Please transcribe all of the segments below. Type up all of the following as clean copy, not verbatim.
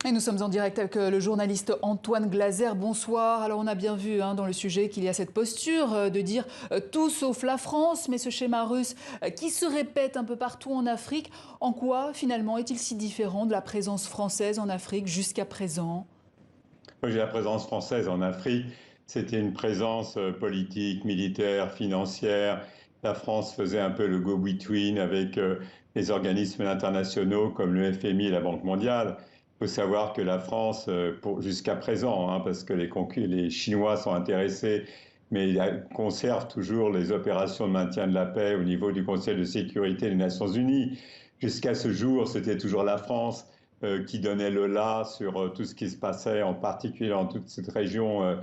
Et nous sommes en direct avec le journaliste Antoine Glaser. Bonsoir. Alors on a bien vu dans le sujet qu'il y a cette posture de dire tout sauf la France, mais ce schéma russe qui se répète un peu partout en Afrique. En quoi finalement est-il si différent de la présence française en Afrique jusqu'à présent? La présence française en Afrique, c'était une présence politique, militaire, financière. La France faisait un peu le go-between avec les organismes internationaux comme le FMI et la Banque mondiale. Il faut savoir que la France, jusqu'à présent, parce que les Chinois sont intéressés, mais ils conservent toujours les opérations de maintien de la paix au niveau du Conseil de sécurité des Nations Unies. Jusqu'à ce jour, c'était toujours la France qui donnait le là sur tout ce qui se passait, en particulier dans toute cette région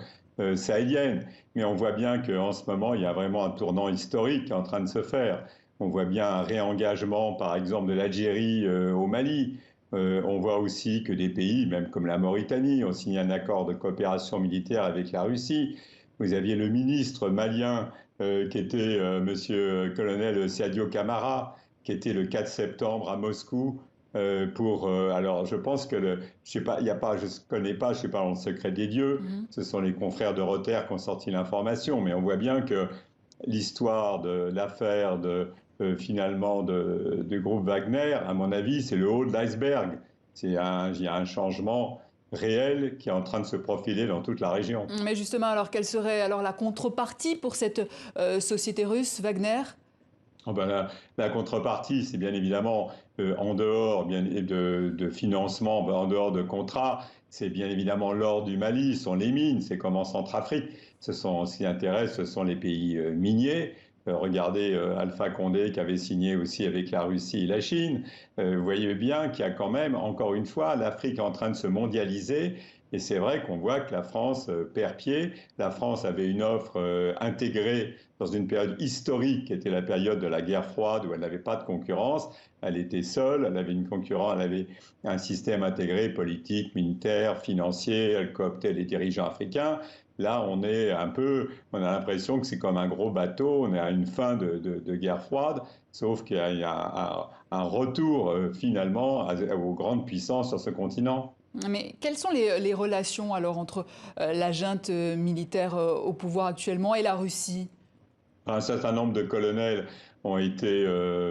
sahélienne. Mais on voit bien qu'en ce moment, il y a vraiment un tournant historique qui est en train de se faire. On voit bien un réengagement, par exemple, de l'Algérie au Mali. On voit aussi que des pays, même comme la Mauritanie, ont signé un accord de coopération militaire avec la Russie. Vous aviez le ministre malien qui était Monsieur Colonel Sadio Camara, qui était le 4 septembre à Moscou alors, je pense que je sais pas, il y a pas, je connais pas, je sais pas dans le secret des dieux. Ce sont les confrères de Reuters qui ont sorti l'information, mais on voit bien que l'histoire de l'affaire finalement du groupe Wagner, à mon avis, c'est le haut de l'iceberg. Il y a un changement réel qui est en train de se profiler dans toute la région. Mais justement, alors quelle serait alors la contrepartie pour cette société russe, Wagner? Oh ben la contrepartie, c'est bien évidemment en dehors de financement, en dehors de contrats, c'est bien évidemment l'or du Mali, ce sont les mines, c'est comme en Centrafrique. Ce qui intéresse, ce sont les pays miniers. Regardez Alpha Condé qui avait signé aussi avec la Russie et la Chine. Vous voyez bien qu'il y a quand même, encore une fois, l'Afrique est en train de se mondialiser. Et c'est vrai qu'on voit que la France perd pied. La France avait une offre intégrée dans une période historique qui était la période de la guerre froide où elle n'avait pas de concurrence. Elle était seule, elle avait une concurrence, elle avait un système intégré politique, militaire, financier, elle cooptait les dirigeants africains. Là, on a l'impression que c'est comme un gros bateau, on est à une fin de guerre froide, sauf qu'il y a un retour finalement aux grandes puissances sur ce continent. Mais quelles sont les relations alors entre la junte militaire au pouvoir actuellement et la Russie? Un certain nombre de colonels ont été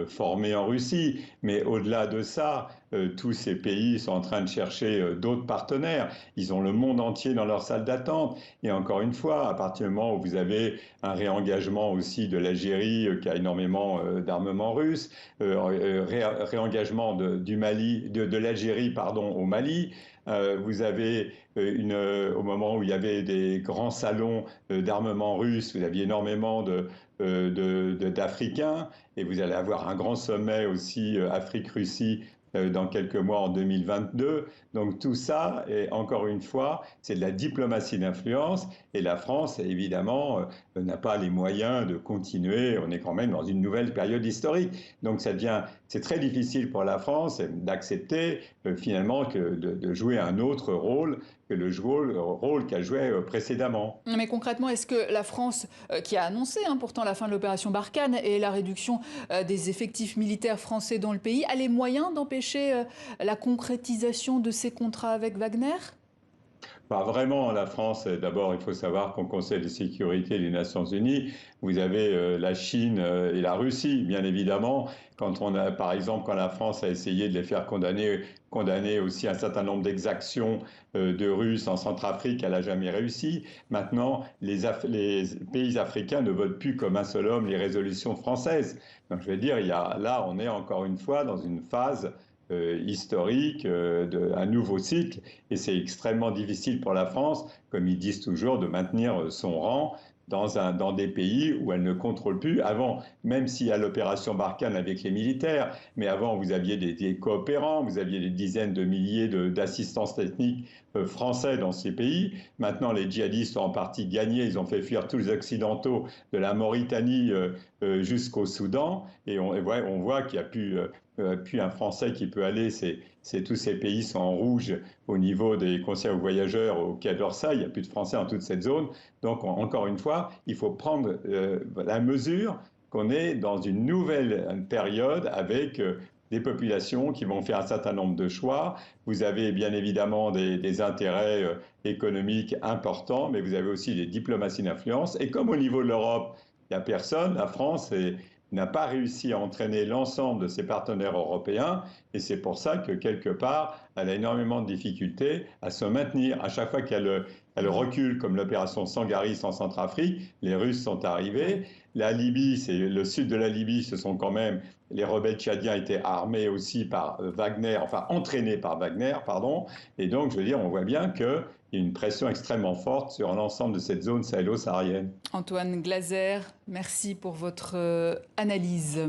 formés en Russie, mais au-delà de ça, tous ces pays sont en train de chercher d'autres partenaires. Ils ont le monde entier dans leur salle d'attente. Et encore une fois, à partir du moment où vous avez un réengagement aussi de l'Algérie, qui a énormément d'armement russe, réengagement du Mali, de l'Algérie, pardon, au Mali, vous avez au moment où il y avait des grands salons d'armement russe, vous aviez énormément d'Africains, et vous allez avoir un grand sommet aussi Afrique-Russie dans quelques mois en 2022. Donc tout ça, et encore une fois, c'est de la diplomatie d'influence, et la France, évidemment, n'a pas les moyens de continuer. On est quand même dans une nouvelle période historique. Donc c'est très difficile pour la France d'accepter finalement de jouer un autre rôle que le rôle qu'elle jouait précédemment. Mais concrètement, est-ce que la France, qui a annoncé pourtant la fin de l'opération Barkhane et la réduction des effectifs militaires français dans le pays, a les moyens d'empêcher la concrétisation de ces contrats avec Wagner? Bah, vraiment, la France, d'abord, il faut savoir qu'au Conseil de sécurité des Nations Unies, vous avez la Chine et la Russie, bien évidemment. Par exemple, quand la France a essayé de les faire condamner aussi un certain nombre d'exactions de Russes en Centrafrique, elle n'a jamais réussi. Maintenant, les pays africains ne votent plus comme un seul homme les résolutions françaises. Donc, je vais dire, là, on est encore une fois dans une phase historique, un nouveau cycle, et c'est extrêmement difficile pour la France, comme ils disent toujours, de maintenir son rang dans des pays où elle ne contrôle plus. Avant, même s'il y a l'opération Barkhane avec les militaires, mais avant vous aviez des coopérants, vous aviez des dizaines de milliers d'assistances techniques français dans ces pays. Maintenant, les djihadistes ont en partie gagné, ils ont fait fuir tous les Occidentaux de la Mauritanie jusqu'au Soudan, et on voit qu'il n'y a plus un Français qui peut aller, tous ces pays sont en rouge au niveau des conseils aux voyageurs au Quai d'Orsay, il n'y a plus de Français dans toute cette zone. Donc, encore une fois, il faut prendre la mesure qu'on est dans une nouvelle période avec des populations qui vont faire un certain nombre de choix. Vous avez bien évidemment des intérêts économiques importants, mais vous avez aussi des diplomaties d'influence. Et comme au niveau de l'Europe, il n'y a personne, la France n'a pas réussi à entraîner l'ensemble de ses partenaires européens, et c'est pour ça que quelque part, elle a énormément de difficultés à se maintenir. À chaque fois qu'elle recule, comme l'opération Sangaris en Centrafrique, les Russes sont arrivés. La Libye, c'est le sud de la Libye, ce sont quand même les rebelles tchadiens étaient armés aussi par Wagner, enfin entraînés par Wagner, pardon. Et donc, je veux dire, on voit bien qu'il y a une pression extrêmement forte sur l'ensemble de cette zone sahélo-saharienne. Antoine Glaser, merci pour votre analyse.